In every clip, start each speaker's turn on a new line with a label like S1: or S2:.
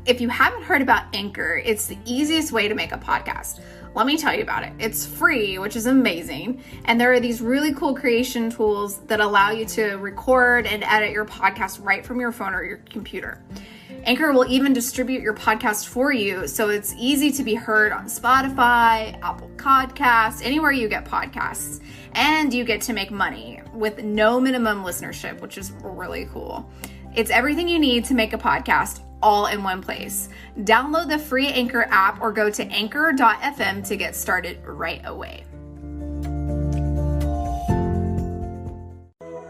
S1: if you haven't heard about Anchor, it's the easiest way to make a podcast. Let me tell you about it. It's free, which is amazing. And there are these really cool creation tools that allow you to record and edit your podcast right from your phone or your computer. Anchor will even distribute your podcast for you, so it's easy to be heard on Spotify, Apple Podcasts, anywhere you get podcasts. And you get to make money with no minimum listenership, which is really cool. It's everything you need to make a podcast all in one place. Download the free Anchor app or go to anchor.fm to get started right away.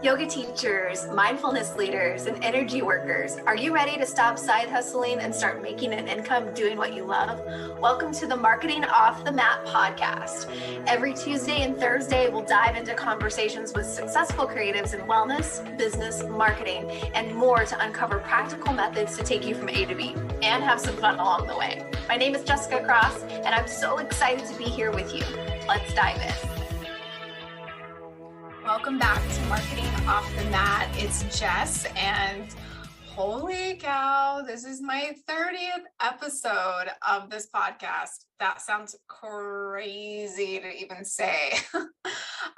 S1: Yoga teachers, mindfulness leaders, and energy workers, are you ready to stop side hustling and start making an income doing what you love? Welcome to the Marketing Off the Mat podcast. Every Tuesday and Thursday, we'll dive into conversations with successful creatives in wellness, business, marketing, and more to uncover practical methods to take you from A to B and have some fun along the way. My name is Jessica Cross, and I'm so excited to be here with you. Let's dive in. Welcome back to Marketing Off the Mat. It's Jess, and holy cow, this is my 30th episode of this podcast. That sounds crazy to even say.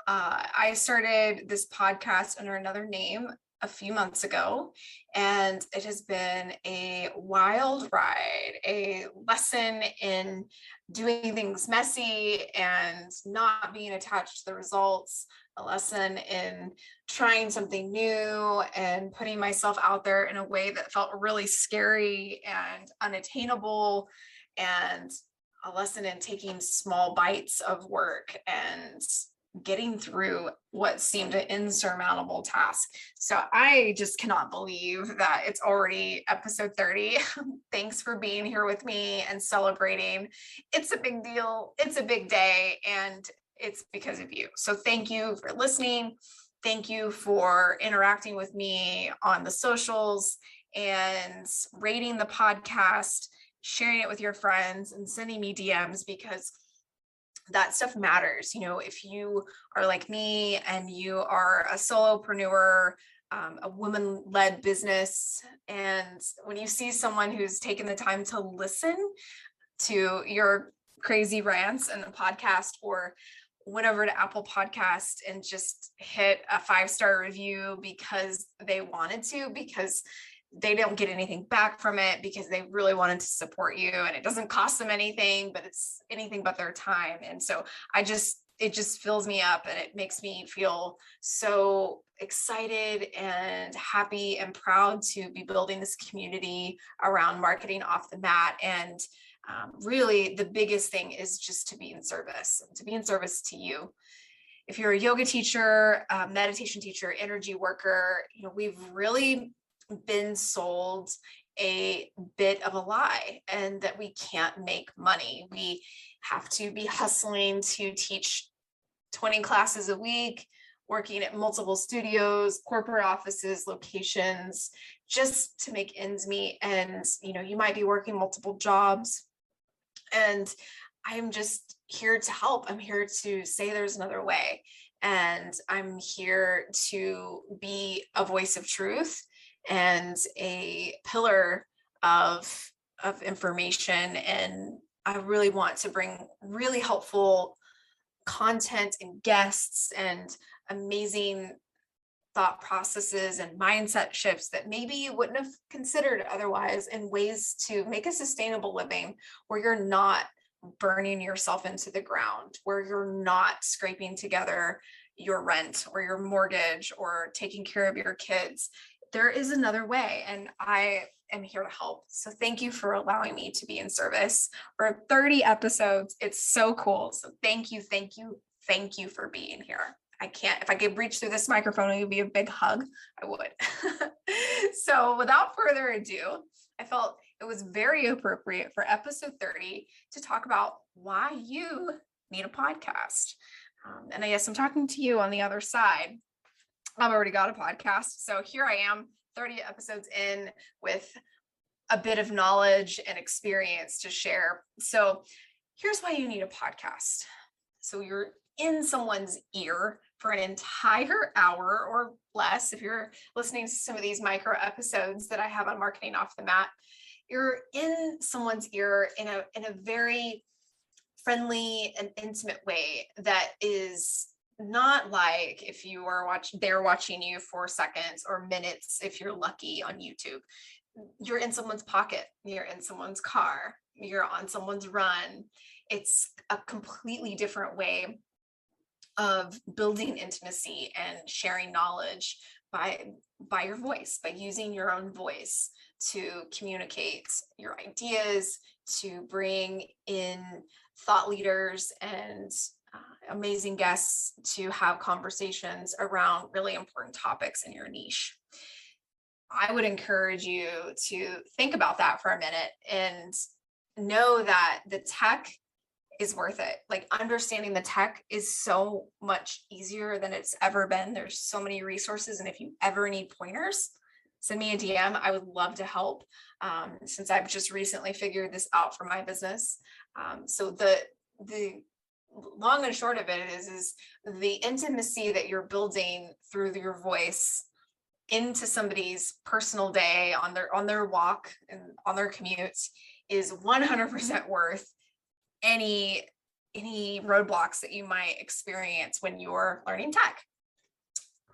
S1: I started this podcast under another name a few months ago, and it has been a wild ride, a lesson in doing things messy and not being attached to the results, a lesson in trying something new and putting myself out there in a way that felt really scary and unattainable, and a lesson in taking small bites of work and getting through what seemed an insurmountable task. So I just cannot believe that it's already episode 30. Thanks for being here with me and celebrating. It's a big deal. It's a big day, and it's because of you. So thank you for listening. Thank you for interacting with me on the socials and rating the podcast, sharing it with your friends, and sending me DMs, because that stuff matters. You know, if you are like me and you are a solopreneur, a woman-led business, and when you see someone who's taken the time to listen to your crazy rants in the podcast, or went over to Apple Podcast and just hit a 5-star review because they wanted to, because they don't get anything back from it, because they really wanted to support you, and it doesn't cost them anything, but it's anything but their time. And so it just fills me up, and it makes me feel so excited and happy and proud to be building this community around marketing off the mat. And really the biggest thing is just to be in service to you. If you're a yoga teacher, meditation teacher, energy worker, you know, we've really been sold a bit of a lie, and that we can't make money. We have to be hustling to teach 20 classes a week, working at multiple studios, corporate offices, locations, just to make ends meet. And, you know, you might be working multiple jobs, and I'm just here to help. I'm here to say there's another way, and I'm here to be a voice of truth and a pillar of information. And I really want to bring really helpful content and guests and amazing thought processes and mindset shifts that maybe you wouldn't have considered otherwise, in ways to make a sustainable living where you're not burning yourself into the ground, where you're not scraping together your rent or your mortgage or taking care of your kids. There is another way, and I am here to help. So thank you for allowing me to be in service. For 30 episodes, it's so cool. So thank you for being here. If I could reach through this microphone, it would be a big hug. I would. So without further ado, I felt it was very appropriate for episode 30 to talk about why you need a podcast. And I guess I'm talking to you on the other side. I've already got a podcast. So here I am, 30 episodes in, with a bit of knowledge and experience to share. So here's why you need a podcast. So you're in someone's ear for an entire hour or less. If you're listening to some of these micro episodes that I have on Marketing Off the Mat, you're in someone's ear in a very friendly and intimate way that is not like if you are they're watching you for seconds or minutes if you're lucky on YouTube. You're in someone's pocket, you're in someone's car, you're on someone's run. It's a completely different way of building intimacy and sharing knowledge by your voice, by using your own voice to communicate your ideas, to bring in thought leaders and amazing guests to have conversations around really important topics in your niche. I would encourage you to think about that for a minute and know that the tech is worth it. Like, understanding the tech is so much easier than it's ever been. There's so many resources. And if you ever need pointers, send me a DM. I would love to help, since I've just recently figured this out for my business. So the long and short of it is the intimacy that you're building through your voice into somebody's personal day on their walk and on their commute is 100% worth any roadblocks that you might experience when you're learning tech.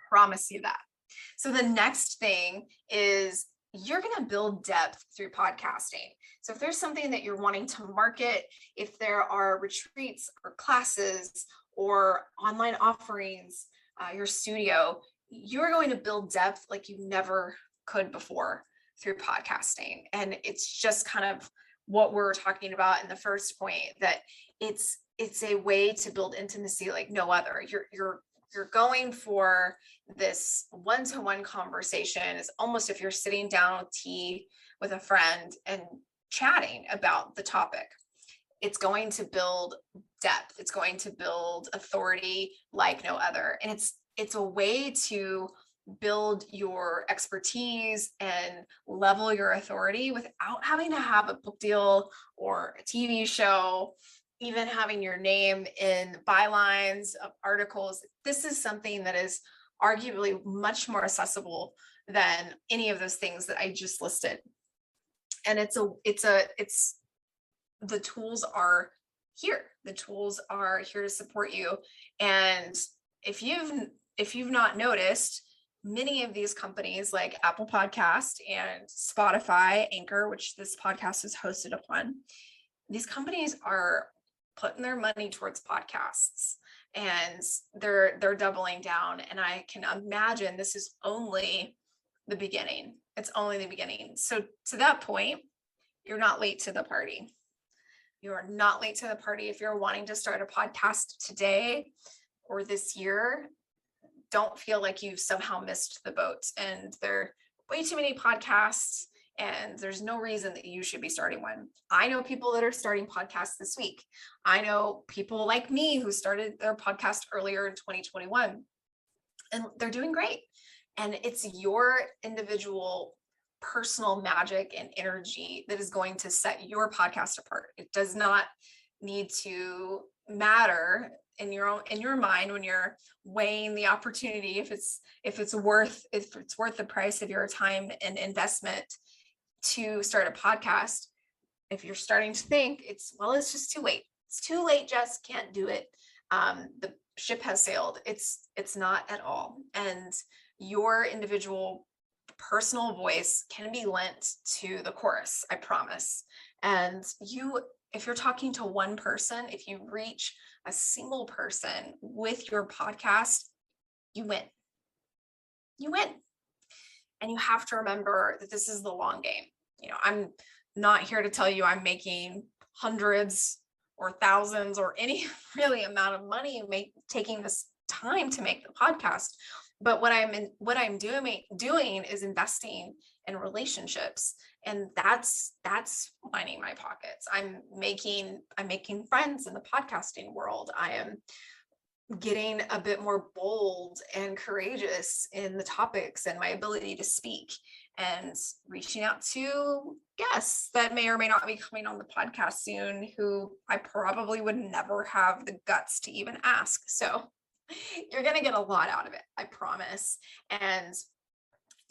S1: Promise you that. So the next thing is you're going to build depth through podcasting. So if there's something that you're wanting to market, if there are retreats or classes or online offerings, your studio, you're going to build depth like you never could before through podcasting. And it's just kind of what we're talking about in the first point, that it's a way to build intimacy like no other. You're going for this one-to-one conversation. It's almost if you're sitting down with tea with a friend and chatting about the topic. It's going to build depth. It's going to build authority like no other. And it's a way to build your expertise and level your authority without having to have a book deal or a TV show, even having your name in bylines of articles. This is something that is arguably much more accessible than any of those things that I just listed. And the tools are here. The tools are here to support you. And if you've not noticed, many of these companies like Apple Podcast and Spotify, Anchor, which this podcast is hosted upon, these companies are putting their money towards podcasts and they're doubling down. And I can imagine this is only the beginning. It's only the beginning. So to that point, you're not late to the party. You are not late to the party. If you're wanting to start a podcast today or this year, don't feel like you've somehow missed the boat. And there are way too many podcasts, and there's no reason that you should be starting one. I know people that are starting podcasts this week. I know people like me who started their podcast earlier in 2021, and they're doing great. And it's your individual personal magic and energy that is going to set your podcast apart. It does not need to matter in your mind when you're weighing the opportunity, if it's worth the price of your time and investment to start a podcast. If you're starting to think it's just too late. It's too late, Jess, can't do it. The ship has sailed. It's not at all. And your individual personal voice can be lent to the chorus, I promise. And if you're talking to one person, if you reach a single person with your podcast, you win. You win. And you have to remember that this is the long game. I'm not here to tell you I'm making hundreds or thousands or any really amount of money taking this time to make the podcast. But what I'm doing is investing in relationships, and that's lining my pockets. I'm making friends in the podcasting world. I am getting a bit more bold and courageous in the topics and my ability to speak, and reaching out to guests that may or may not be coming on the podcast soon, who I probably would never have the guts to even ask. So you're going to get a lot out of it, I promise. And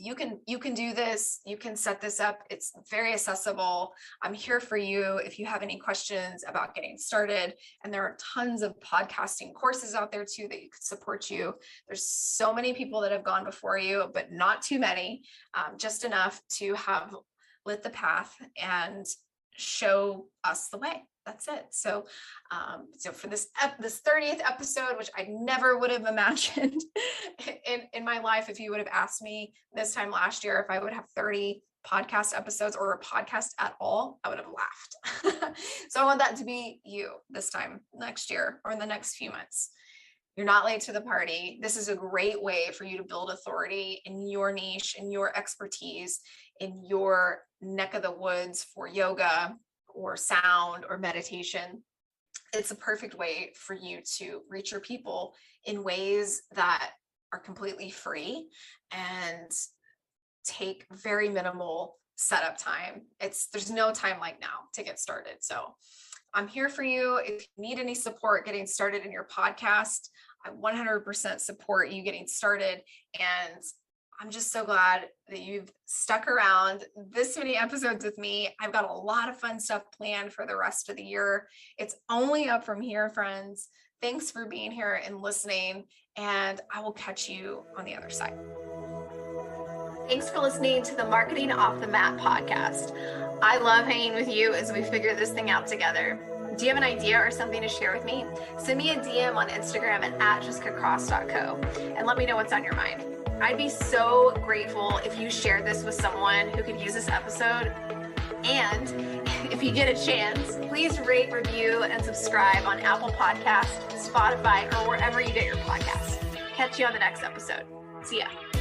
S1: you can do this. You can set this up. It's very accessible. I'm here for you if you have any questions about getting started. And there are tons of podcasting courses out there too that you could support you. There's so many people that have gone before you, but not too many, just enough to have lit the path and show us the way. That's it. So, for this 30th episode, which I never would have imagined in my life, if you would have asked me this time last year, if I would have 30 podcast episodes or a podcast at all, I would have laughed. So I want that to be you this time next year or in the next few months. You're not late to the party. This is a great way for you to build authority in your niche, in your expertise, in your neck of the woods for yoga or sound or meditation. It's a perfect way for you to reach your people in ways that are completely free and take very minimal setup time. There's no time like now to get started. So I'm here for you. If you need any support getting started in your podcast, I 100% support you getting started. And I'm just so glad that you've stuck around this many episodes with me. I've got a lot of fun stuff planned for the rest of the year. It's only up from here, friends. Thanks for being here and listening, and I will catch you on the other side. Thanks for listening to the Marketing Off the Mat podcast. I love hanging with you as we figure this thing out together. Do you have an idea or something to share with me? Send me a DM on Instagram at jessicacross.co and let me know what's on your mind. I'd be so grateful if you shared this with someone who could use this episode. And if you get a chance, please rate, review, and subscribe on Apple Podcasts, Spotify, or wherever you get your podcasts. Catch you on the next episode. See ya.